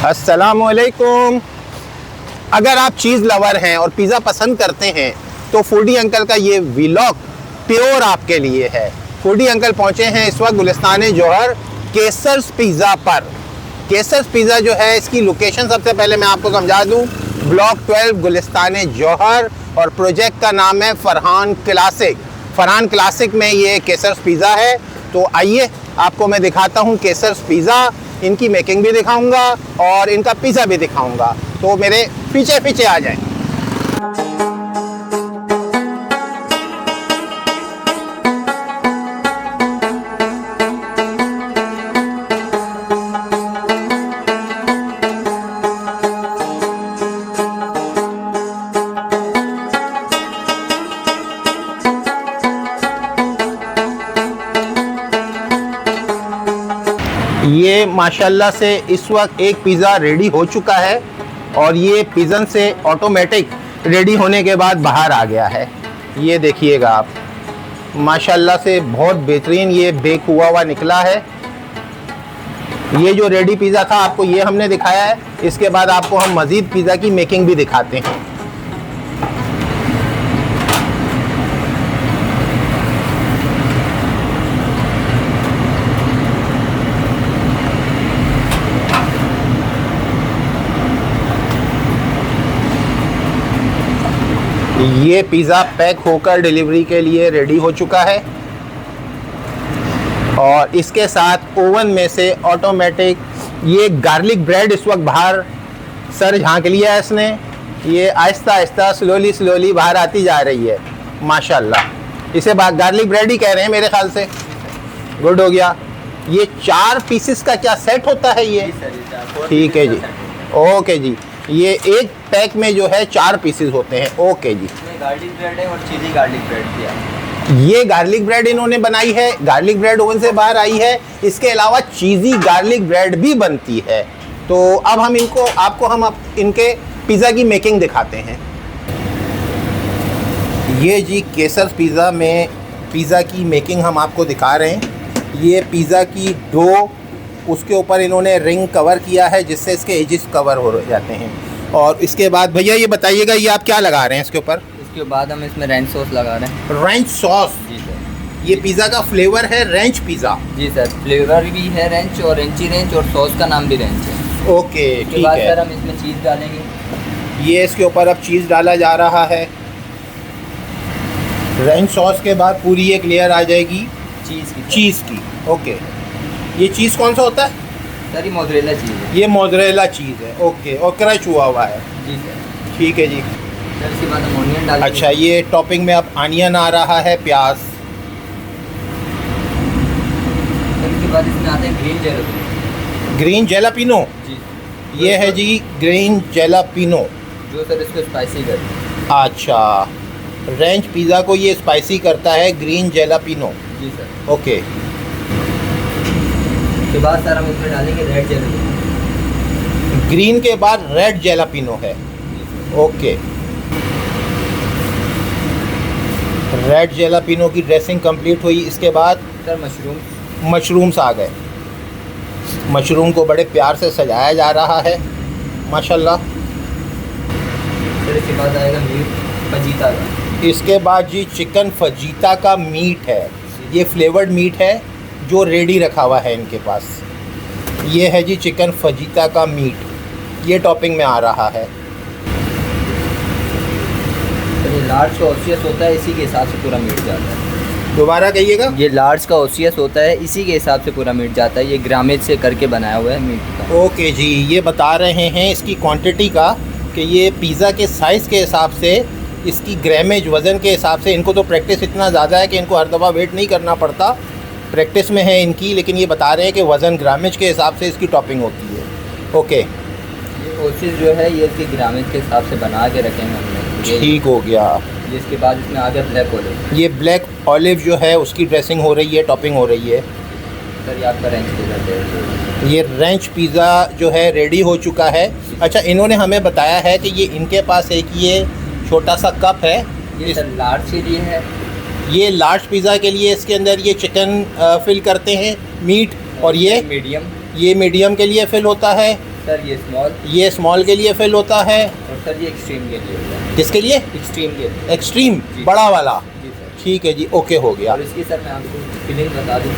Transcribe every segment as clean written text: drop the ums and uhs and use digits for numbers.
अस्सलामुअलैकुम। अगर आप चीज़ लवर हैं और पिज़्ज़ा पसंद करते हैं तो फूडी अंकल का ये व्लॉग प्योर आपके लिए है। फूडी अंकल पहुंचे हैं इस वक्त गुलिस्तान जौहर केसर्स पिज़्ज़ा पर। केसर्स पिज़्ज़ा जो है इसकी लोकेशन सबसे पहले मैं आपको समझा दूं, ब्लॉक 12 गुलिस्तान जौहर और प्रोजेक्ट का नाम है फरहान क्लासिक। फरहान क्लासिक में ये केसर्स पिज़्ज़ा है। तो आइए आपको मैं दिखाता हूँ केसर्स पिज़्ज़ा, इनकी मेकिंग भी दिखाऊंगा और इनका पिज़्ज़ा भी दिखाऊंगा। तो मेरे पीछे पीछे आ जाएं। ये माशाल्लाह से इस वक्त एक पिज़्ज़ा रेडी हो चुका है और ये पिज़न से ऑटोमेटिक रेडी होने के बाद बाहर आ गया है। ये देखिएगा आप, माशाल्लाह से बहुत बेहतरीन ये बेक हुआ निकला है। ये जो रेडी पिज़्ज़ा था आपको ये हमने दिखाया है। इसके बाद आपको हम मज़ीद पिज़्ज़ा की मेकिंग भी दिखाते हैं। ये पिज़्ज़ा पैक होकर डिलीवरी के लिए रेडी हो चुका है और इसके साथ ओवन में से ऑटोमेटिक ये गार्लिक ब्रेड इस वक्त बाहर सर झांक लिया है इसने। ये आहिस्ता आहिस्ता स्लोली बाहर आती जा रही है माशाल्लाह। इसे गार्लिक ब्रेड ही कह रहे हैं मेरे ख्याल से। गुड हो गया। ये 4 पीसेस का क्या सेट होता है ये? ठीक है जी, ओके जी। ये एक पैक में जो है 4 पीसेस होते हैं। ओके जी। गार्लिक ब्रेड है और चीज़ी गार्लिक ब्रेड किया। ये गार्लिक ब्रेड इन्होंने बनाई है, गार्लिक ब्रेड ओवन से बाहर आई है। इसके अलावा चीज़ी गार्लिक ब्रेड भी बनती है। तो अब हम इनके पिज़्ज़ा की मेकिंग दिखाते हैं। ये जी केसर पिज़्ज़ा में पिज़्ज़ा की मेकिंग हम आपको दिखा रहे हैं। ये पिज़्ज़ा की डो, उसके ऊपर इन्होंने रिंग कवर किया है जिससे इसके एजेस कवर हो जाते हैं। और इसके बाद भैया ये बताइएगा ये आप क्या लगा रहे हैं इसके ऊपर? इसके बाद हम इसमें रेंच सॉस लगा रहे हैं। Ranch sauce? जी सर। ये पिज़्ज़ा का फ्लेवर है रेंच पिज़्ज़ा? जी सर, फ्लेवर भी है रेंच और रेंची रेंच और सॉस का नाम भी रेंच है। ओके इसके ठीक बाद है। सर हम इसमें चीज़ डालेंगे। ये इसके ऊपर अब चीज़ डाला जा रहा है। रेंच सॉस के बाद पूरी एक लेयर आ जाएगी चीज़ की। ओके, ये चीज़ कौन सा होता है सर? ये मोज़रेला चीज़ है। ये मोज़रेला चीज़ है। ओके, और क्रश हुआ है। जी सर। ठीक है जी। सर इसके बाद हम ऑनियन डालेंगे। अच्छा, ये टॉपिंग में अब अनियन आ रहा है, प्याज। सर इसके बाद इसमें आते हैं ग्रीन जेलापिनो। ग्रीन जेलापिनो? जी। ये है जी ग्रीन जेलापिनो, जो सर इसको स्पाइसी करता है। अच्छा, रेंच पिज़्ज़ा को ये स्पाइसी करता है ग्रीन जेलापिनो। जी सर। ओके। उसके बाद सर हम इसमें डालेंगे रेड जेलापिनो। ग्रीन के बाद रेड जेलापिनो है। ओके, रेड जेलापिनो की ड्रेसिंग कंप्लीट हुई। इसके बाद सर मशरूम्स आ गए। मशरूम को बड़े प्यार से सजाया जा रहा है माशाल्लाह। फिर इसके बाद आएगा मीट फजीता का। इसके बाद जी चिकन फजीता का मीट है। ये फ्लेवर्ड मीट है जो रेडी रखा हुआ है इनके पास। ये है जी चिकन फजीता का मीट, ये टॉपिंग में आ रहा है। तो ये लार्ज का ओसियस होता है, इसी के हिसाब से पूरा मीट जाता है। दोबारा कहिएगा। ये लार्ज का ओसियस होता है, इसी के हिसाब से पूरा मीट जाता है। ये ग्रामेज से करके बनाया हुआ है मीट का। ओके जी, ये बता रहे हैं इसकी क्वांटिटी का कि ये पिज़्ज़ा के साइज़ के हिसाब से, इसकी ग्रामेज वज़न के हिसाब से। इनको तो प्रैक्टिस इतना ज़्यादा है कि इनको हर दफ़ा वेट नहीं करना पड़ता, प्रैक्टिस में है इनकी। लेकिन ये बता रहे हैं कि वज़न ग्रामेज के हिसाब से इसकी टॉपिंग होती है। ओके, ये ओसियस जो है ये इसकी ग्रामेज के हिसाब से बना के रखेंगे हमने। ठीक हो गया। इसके बाद इसमें आ गया ब्लैक ऑलिव। ये ब्लैक ऑलिव जो है उसकी ड्रेसिंग हो रही है, टॉपिंग हो रही है। सर ये आपका रेंच पिज़्ज़ा। ये रेंच पिज़्ज़ा जो है रेडी हो चुका है। अच्छा, इन्होंने हमें बताया है कि ये इनके पास एक ये छोटा सा कप है। ये सर लार्ज के लिए है। ये लार्ज पिज़्ज़ा के लिए इसके अंदर ये चिकन फिल करते हैं मीट, और ये मीडियम के लिए फिल होता है। सर ये स्मॉल, ये स्मॉल के लिए फिल होता है, और सर ये एक्सट्रीम के लिए होता है। किसके लिए? एक्सट्रीम के लिए। एक्सट्रीम जी। बड़ा वाला। जी सर। ठीक है जी, ओके हो गया। और इसकी सर मैं आपको फिलिंग बता दूँ।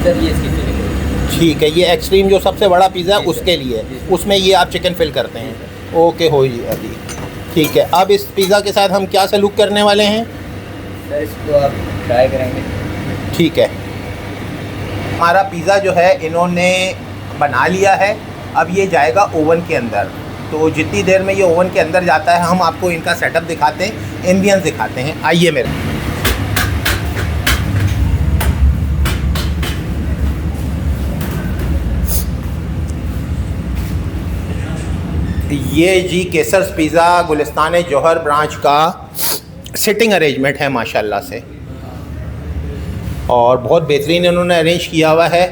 सर ये इसकी फिलिंग है। ठीक है, ये एक्सट्रीम जो सबसे बड़ा पिज़्ज़ा जी सर। उसके लिए, जी सर। उसमें ये आप चिकन फिल करते जी हैं। ओके हो जी अभी। ठीक है, अब इस पिज़्ज़ा के साथ हम क्या सलूक करने वाले हैं? सर इसको आप ट्राई करेंगे। ठीक है, हमारा पिज़्ज़ा जो है इन्होंने बना लिया है। अब ये जाएगा ओवन के अंदर। तो जितनी देर में ये ओवन के अंदर जाता है हम आपको इनका सेटअप दिखाते हैं, एम्बियंस दिखाते हैं। आइए मेरे। ये जी केसर्स पिज़्ज़ा गुलिस्तान जौहर ब्रांच का सिटिंग अरेंजमेंट है माशाल्लाह से, और बहुत बेहतरीन इन्होंने अरेंज किया हुआ है।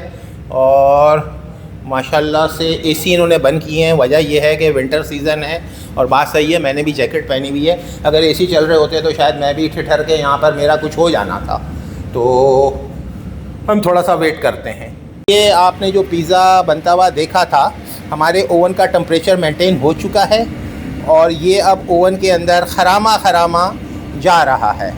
और माशाल्लाह से एसी इन्होंने बंद किए हैं। वजह यह है कि विंटर सीज़न है, और बात सही है, मैंने भी जैकेट पहनी हुई है। अगर एसी चल रहे होते तो शायद मैं भी ठिठर के यहाँ पर मेरा कुछ हो जाना था। तो हम थोड़ा सा वेट करते हैं। ये आपने जो पिज़्ज़ा बनता हुआ देखा था, हमारे ओवन का टेम्परेचर मेंटेन हो चुका है, और ये अब ओवन के अंदर खरामा खरामा जा रहा है।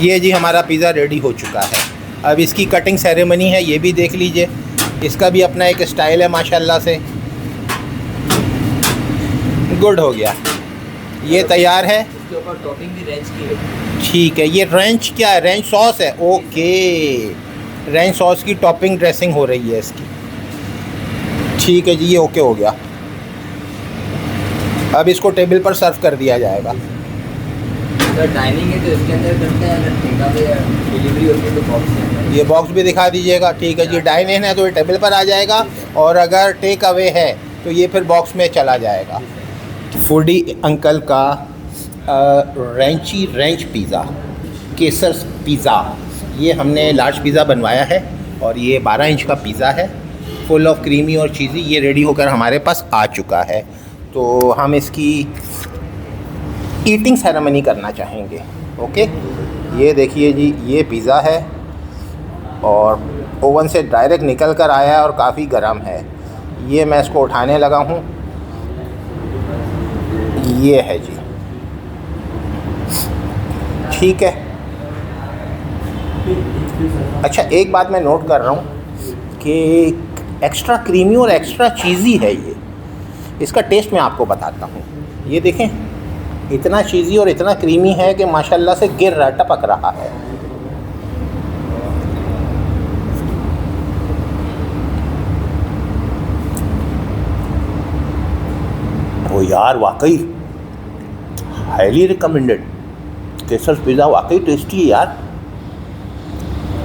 ये जी हमारा पिज़्ज़ा रेडी हो चुका है। अब इसकी कटिंग सेरेमनी है, ये भी देख लीजिए। इसका भी अपना एक स्टाइल है माशाल्लाह से। गुड हो गया, ये तैयार है। इसके ऊपर टॉपिंग भी रेंच की है। ठीक है, ये रेंच क्या है? रेंच सॉस है। ओके, रेंच सॉस की टॉपिंग ड्रेसिंग हो रही है इसकी। ठीक है जी, ये ओके हो गया। अब इसको टेबल पर सर्व कर दिया जाएगा। सर डाइनिंग है तो इसके अंदर करते हैं, अगर ठेका पे डिलीवरी होती है तो बॉक्स के अंदर। ये बॉक्स भी दिखा दीजिएगा। ठीक है जी, डाइन इन है तो ये टेबल पर आ जाएगा, और अगर टेक अवे है तो ये फिर बॉक्स में चला जाएगा। फूडी अंकल का रेंच पिज़्ज़ा, केसर्स पिज़्ज़ा, ये हमने लार्ज पिज़्ज़ा बनवाया है, और ये 12 इंच का पिज़्ज़ा है, फुल ऑफ क्रीमी और चीज़ी। ये रेडी होकर हमारे पास आ चुका है। तो हम इसकी ईटिंग सेरेमनी करना चाहेंगे। ओके, ये देखिए जी, ये पिज़्ज़ा है और ओवन से डायरेक्ट निकल कर आया है और काफ़ी गर्म है। ये मैं इसको उठाने लगा हूँ। ये है जी, ठीक है। अच्छा, एक बात मैं नोट कर रहा हूँ कि एक्स्ट्रा क्रीमी और एक्स्ट्रा चीज़ी है ये। इसका टेस्ट मैं आपको बताता हूँ। ये देखें, इतना चीज़ी और इतना क्रीमी है कि माशाल्लाह से गिर रहा, टपक रहा है। ओ यार, वाकई हाईली रिकमेंडेड। केसर्स पिज़्ज़ा वाकई टेस्टी है यार।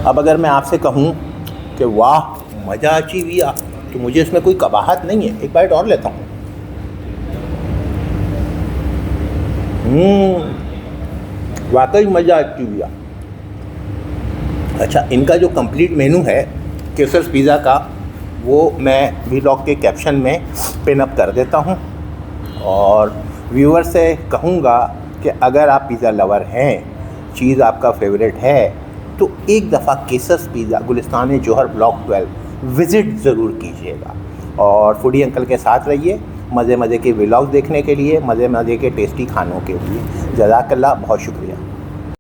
अब अगर मैं आपसे कहूँ कि वाह मज़ा आची हुआ, तो मुझे इसमें कोई कबाहत नहीं है। एक बाइट और लेता हूँ। वाकई मज़ा आती हुआ। अच्छा, इनका जो कंप्लीट मेनू है केसर्स पिज़्ज़ा का, वो मैं व्लॉग के कैप्शन में पिन अप कर देता हूँ। और व्यूअर से कहूँगा कि अगर आप पिज़्ज़ा लवर हैं, चीज़ आपका फेवरेट है, तो एक दफ़ा केसर्स पिज़्ज़ा गुलिस्तान जौहर ब्लॉक 12 विज़िट ज़रूर कीजिएगा। और फूडी अंकल के साथ रहिए मज़े मज़े के व्लॉग देखने के लिए, मज़े मज़े के टेस्टी खानों के लिए। जज़ाकल्लाह, बहुत शुक्रिया।